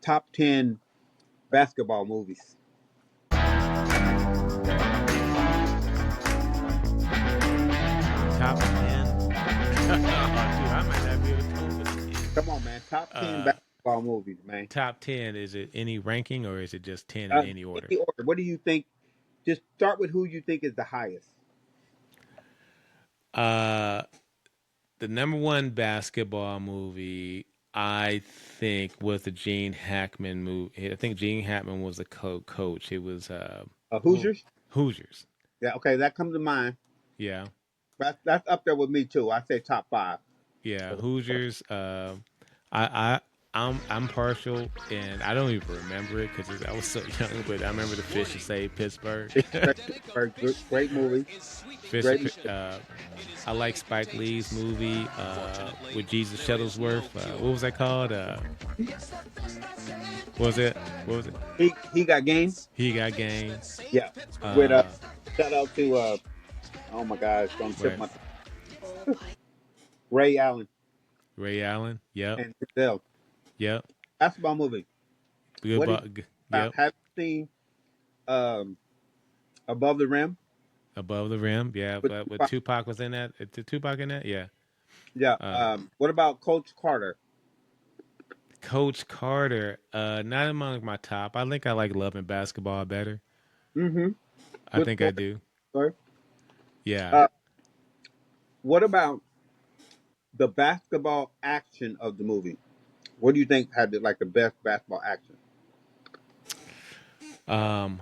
top 10 basketball movies. Top 10. Dude, I might not be able to come up with 10. Come on, man. Top 10 Uh, basketball movies, man. Top 10, is it any ranking or is it just 10 in any order? Any order. What do you think? Just start with who you think is the highest. Uh, the number one basketball movie, I think, was the Gene Hackman movie. I think Gene Hackman was the coach. It was Hoosiers? Hoosiers. Yeah, okay, that comes to mind. Yeah, That's up there with me, too. I say top 5. yeah, Hoosiers. I I'm partial, and I don't even remember it because I was so young. But I remember the Fish and Save Pittsburgh. Great movie. Fish. Great movie. I like Spike Lee's movie with Jesus Shuttlesworth. What was that called? What was it? What was it? He got game. He Got Game. Yeah. With Uh, shout out to oh my gosh, don't tip right. my Ray Allen Ray Allen. Yep. and Brazil. Yep. Basketball movie. Good. What do you Yep. have you seen um Above the Rim? Above the Rim. Yeah. With But with Tupac? Tupac was in that. Tupac in that. Yeah. Yeah. Uh, What about Coach Carter? Coach Carter. Not among my top. I think I like Love and Basketball better. Mm-hmm. I Good think I story. do. Sorry. Yeah. Uh, what about the basketball action of the movie? What do you think had the best basketball action? Um.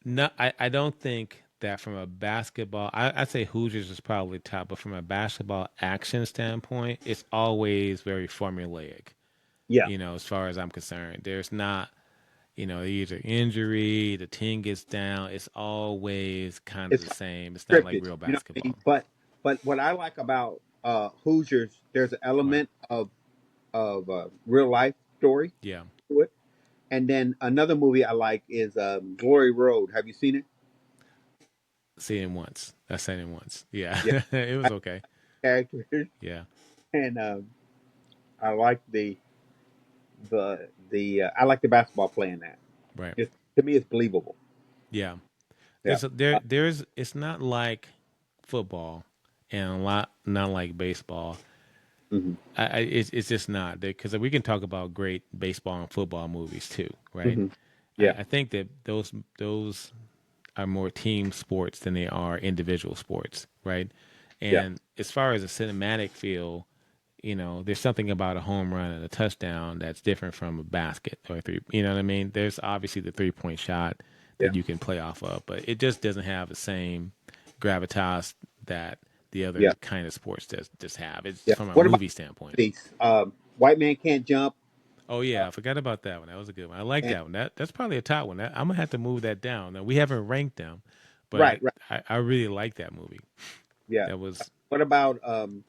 No, I don't think that from a basketball. I'd say Hoosiers is probably top, but from a basketball action standpoint, it's always very formulaic. Yeah. As far as I'm concerned, there's not. Either injury, the team gets down. It's always kind of It's the same. It's not like scripted. real You know what I mean? basketball. But what I like about Hoosiers, there's an Right. element of real life story Yeah. to it. And then another movie I like is Glory Road. Have you seen it? Seen it once. I seen it once. Yeah. Yeah, It was okay. characters, Yeah. and I like I like the basketball play in that. Right. To me, it's believable. Yeah. Yeah. There's it's not like football and a lot not like baseball. Hmm. It's just not because we can talk about great baseball and football movies too, right? Hmm. I, Yeah. I think that those are more team sports than they are individual sports, right? Yeah. And as far as a cinematic feel, there's something about a home run and a touchdown that's different from a basket or three. You know what I mean? There's obviously the 3-point shot Yeah. that you can play off of, but it just doesn't have the same gravitas that the other Yeah. kind of sports just have. It's Yeah. from a What about movie standpoint. these? White Man Can't Jump. Oh yeah, I forgot about that one. That was a good one. I like And that one. That's probably a top one. I'm gonna have to move that down. Now we haven't ranked them, right, but right. I really like that movie. Yeah. That was What about um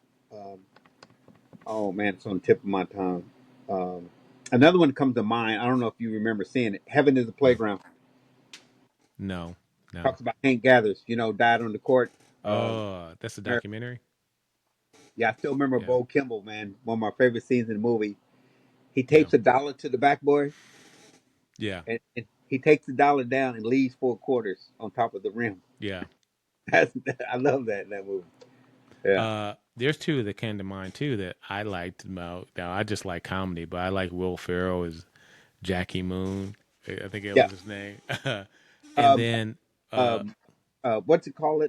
oh man, it's on the tip of my tongue. Um, Another one comes to mind. I don't know if you remember seeing it. Heaven is a Playground. no, no. Talks about Hank Gathers. Died on the court. Oh, that's a documentary. Yeah, I still remember Yeah, Bo Kimball, man. One of my favorite scenes in the movie. He yeah, tapes $1 to the backboard, yeah, and he takes the dollar down and leaves 4 quarters on top of the rim. yeah. That's, I love that movie. Yeah, There's two that came to mind too that I liked about. Now I just like comedy, but I like Will Ferrell as Jackie Moon. I think that yeah. was his name. And Um, then um, what's it called?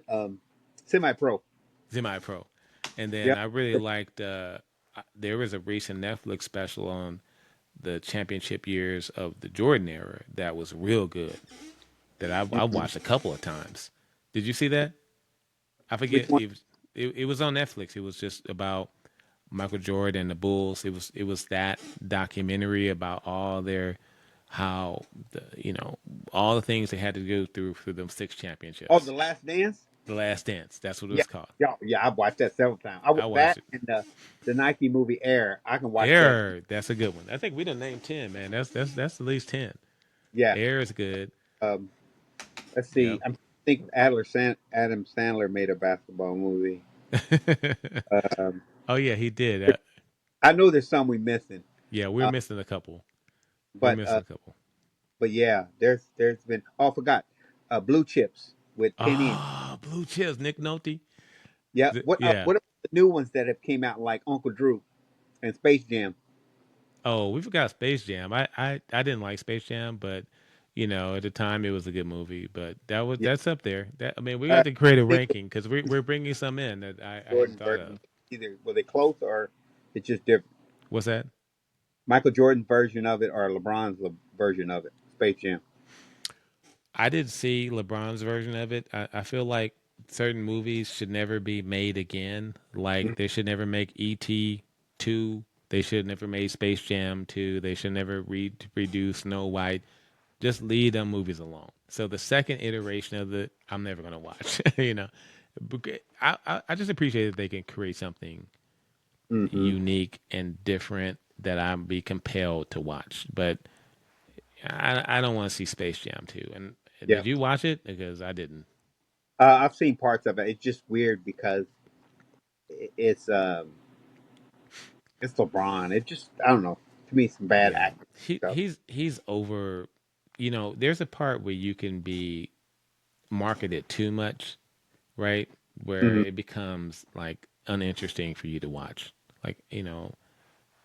Semi-pro. Semi-Pro. And then Yeah. I really liked. There was a recent Netflix special on the championship years of the Jordan era that was real good. That I Mhm. watched a couple of times. Did you see that? I Which forget. one? It was on Netflix. It was just about Michael Jordan and the Bulls. It was that documentary about all their how all the things they had to go through for them six Oh, championships. The Last Dance. The Last Dance. That's what it Yeah, was called. yeah, yeah. I've watched that several times. I watched That it. and the Nike movie Air. I can watch that. Air. That's a good one. I think we done named 10, man. That's at least 10. Yeah. Air is good. Um, let's see. Yep. I'm thinking Adam Sandler made a basketball movie. Um, Oh yeah, he did. I know there's some we missing. Yeah, we're Uh, missing a couple. We're But missing a couple. yeah, there's been, oh, I forgot, Blue Chips with Kenny and, Ah, Blue Chips, Nick Nolte. yeah. Yeah. What are the new ones that have came out like Uncle Drew and Space Jam? Oh, we forgot Space Jam. I didn't like Space Jam, but at the time it was a good movie. But Yeah, that's up there. That I mean, we I have to create a think ranking because we're bringing some in that I hadn't Jordan thought of. version. Either were they close or it's just different. What's that? Michael Jordan's version of it or LeBron's version of it. Space Jam. I did see LeBron's version of it. I feel like certain movies should never be made again. Like Mhm. they should never make E.T. 2. They should never make Space Jam 2. They should never redo Snow White. Just leave them movies alone. So the second iteration of the, I'm never gonna watch. I just appreciate that they can create something Mhm. unique and different that I'd be compelled to watch. But I don't want to see Space Jam 2. And Yeah. did you watch it? Because I didn't. I've seen parts of it. It's just weird because it's it's LeBron. It just, I don't know. To me, some bad Yeah, acting stuff. he's over. There's a part where you can be marketed too much, right? Where Hmm. it becomes like uninteresting for you to watch. Like,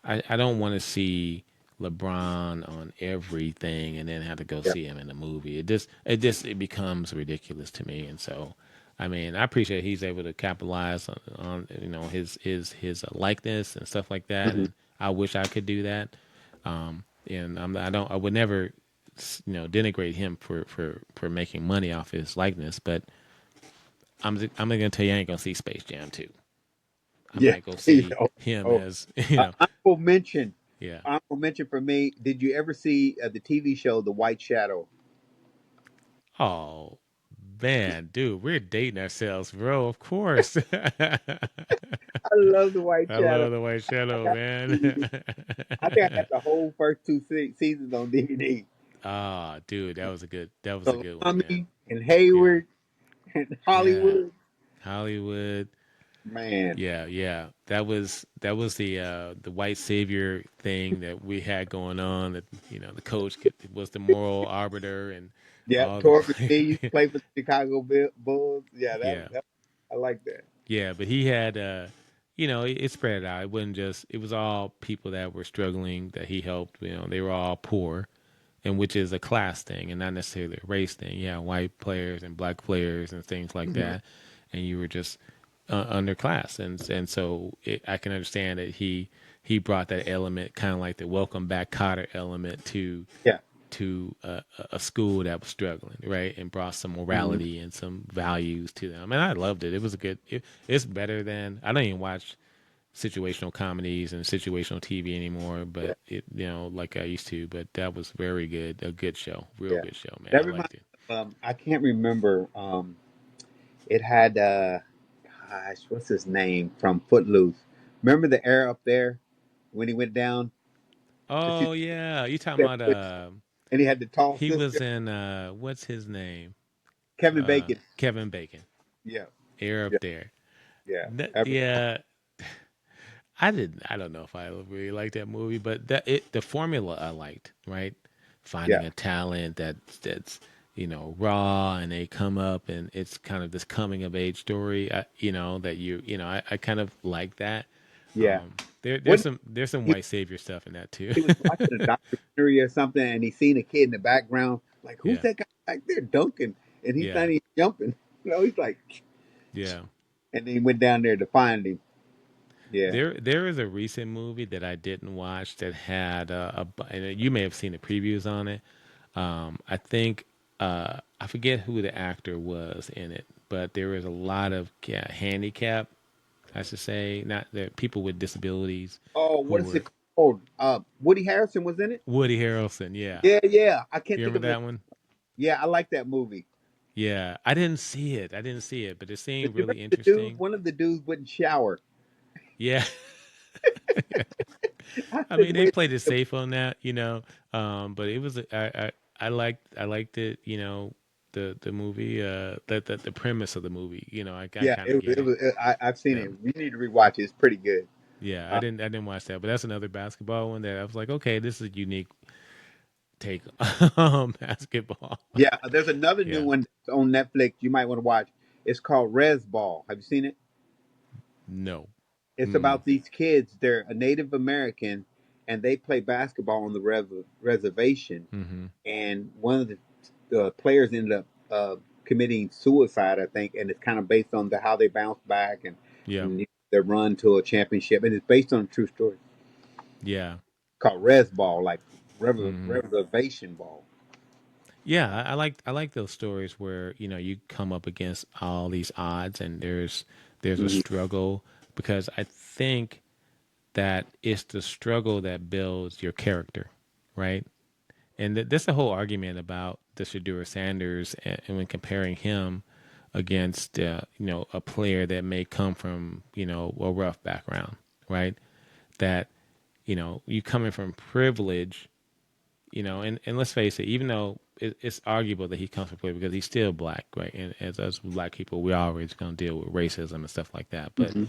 I don't want to see LeBron on everything and then have to go Yeah. see him in a movie. It becomes ridiculous to me. And so, I mean, I appreciate he's able to capitalize on his likeness and stuff like that. Hmm. And I wish I could do that. And I would never denigrate him for making money off his likeness, but I'm gonna tell you I ain't gonna see Space Jam 2. I Yeah. might go see him Oh, as honorable mention. yeah. Honorable mention for me. Did you ever see the TV show The White Shadow? Oh man, dude, we're dating ourselves, bro. Of course. I love The White I Shadow. love the White I Shadow, got man. I think I got the whole first two seasons on DVD. Ah, dude, that was a good one, man. Salami and Yeah, Hayward and yeah. Hollywood. Hollywood. Man. Yeah, yeah. That was the white savior thing that we had going on. That the coach was the moral arbiter and Yeah, all the Torben Lee play. used to play for the Chicago Bulls. Yeah, Yeah, that I like that. yeah. But he had it spread out. It wasn't just. It was all people that were struggling that he helped. They were all poor, and which is a class thing and not necessarily a race thing. Yeah, white players and black players and things like Hmm. that, and you were just underclass, and so I can understand that he brought that element, kind of like the welcome back Cotter element Yeah. to a school that was struggling, right, and brought some Hmm. morality and some values to them. And I loved it. It was a good. It's better than I don't even watch situational comedies and situational TV anymore, Yeah. but like I used to. But that was very good, a good show, real Yeah. good show, man. I That reminds liked it. me of, I can't remember. It had gosh, what's his name from Footloose? Remember the air up there when he went down to see Oh yeah, you talking that about switch, and he had the tall he was sister, in what's his name? Kevin Bacon. Kevin Bacon. Yeah. Air Yeah. up there. Yeah. Yeah, I don't know if I really liked that movie, but the formula I liked, right? Yeah. Finding a talent that's raw, and they come up, and it's kind of this coming of age story. That I kind of like that. Yeah. There's What some he white savior stuff in that too. he was watching a documentary or something, and he seen a kid in the background. Like, who's Yeah, that guy back there dunking? And he's yeah, not even jumping. He's like, yeah. and then he went down there to find him. Yeah. There is a recent movie that I didn't watch that had and you may have seen the previews on it. I think I forget who the actor was in it, but there was a lot of handicap, I should say, not the people with disabilities Oh, who what is were it called? Woody Harrelson was in it. Woody Harrelson. Yeah, Yeah, yeah. I can't you think of remember it. that one? Yeah, I like that movie. Yeah, I didn't see it. I didn't see it, but it But seemed you really remember the dude? interesting. One of the dudes wouldn't shower. Yeah, I I said, mean, they "Wait, played it safe on that, but it was I liked it, the movie, the premise of the movie, I yeah." kind of It get it. was. I've seen Yeah, it. You need to rewatch it. It's pretty good. yeah, Uh, I didn't watch that, but that's another basketball one that I was like, okay, this is unique. take basketball. Yeah, there's another new Yeah. one on Netflix you might want to watch. It's called Rez Ball. Have you seen it? No. It's Mm. about these kids. They're a Native American, and they play basketball on the reservation. Mm-hmm. And one of the players ended up committing suicide, I think, and it's kind of based on how they bounce back Yeah. and their run to a championship. And it's based on a true story Yeah. called Rez Ball, like Mm-hmm. reservation ball. Yeah, I like those stories where you come up against all these odds and there's a Hmm. struggle, because I think that it's the struggle that builds your character, right? And there's a whole argument about the Shedeur Sanders, and when comparing him against a player that may come from a rough background, right? That you coming from privilege, and let's face it, even though it's arguable that he comes from privilege because he's still black, right? And as us black people, we're always going to deal with racism and stuff like that. But Hmm.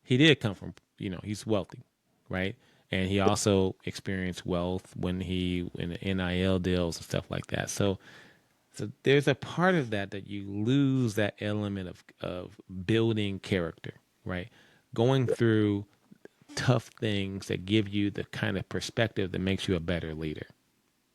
he did come from, he's wealthy, right? And he also experienced wealth when he in the NIL deals and stuff like that. So there's a part of that you lose that element of building character, right? Going through tough things that give you the kind of perspective that makes you a better leader.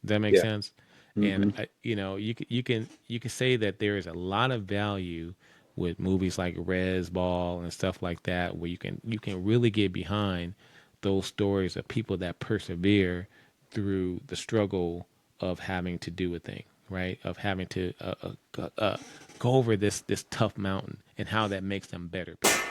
Does that make Yeah. sense? And Hmm. you can say that there is a lot of value with movies like Rez Ball and stuff like that, where you can really get behind those stories of people that persevere through the struggle of having to do a thing, right? Of having to go over this tough mountain, and how that makes them better people.